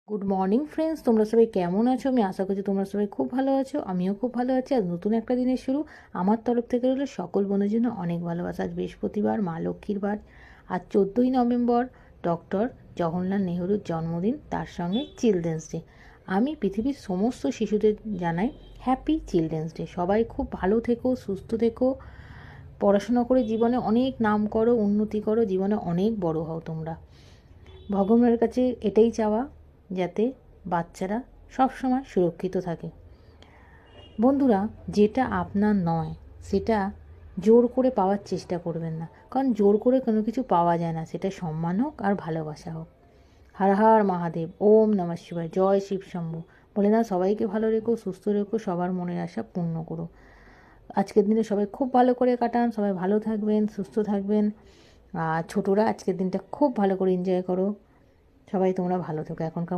Good morning friends, তোমরা সবাই কেমন আছো? আমি আশা করছি তোমরা সবাই খুব ভালো আছো। আমিও খুব ভালো আছি। আজ নতুন একটা দিনের শুরু। আমার তরফ থেকে রইল সকল বন্ধুর জন্য অনেক ভালোবাসা। আজ বৃহস্পতিবার, মা লক্ষ্মীর বার। আজ 14ই নভেম্বর, ডক্টর জওহরলাল নেহরুর জন্মদিন, তার সঙ্গে চিলড্রেন্স ডে। আমি পৃথিবীর সমস্ত শিশুদের জানাই হ্যাপি চিলড্রেন্স ডে। সবাই খুব ভালো থেকো, সুস্থ থেকো, পড়াশোনা করে জীবনে অনেক নাম করো, উন্নতি করো, জীবনে অনেক বড় হও তোমরা। ভগবানের কাছে এটাই চাওয়া, যাতে বাচ্চারা সবসময় সুরক্ষিত থাকে। বন্ধুরা, যেটা আপনার নয় সেটা জোর করে পাওয়ার চেষ্টা করবেন না, কারণ জোর করে কোনো কিছু পাওয়া যায় না, সেটা সম্মান হোক আর ভালোবাসা হোক। হর হর মহাদেব, ওম নমঃ শিবায়, জয় শিব শম্ভু। বলে না, সবাইকে ভালো রেখো, সুস্থ রেখো, সবার মনের আশা পূর্ণ করো। আজকের দিনে সবাই খুব ভালো করে কাটান, সবাই ভালো থাকবেন, সুস্থ থাকবেন। আর ছোটরা আজকের দিনটা খুব ভালো করে এনজয় করো। সবাই তোমরা ভালো থেকো। এখনকার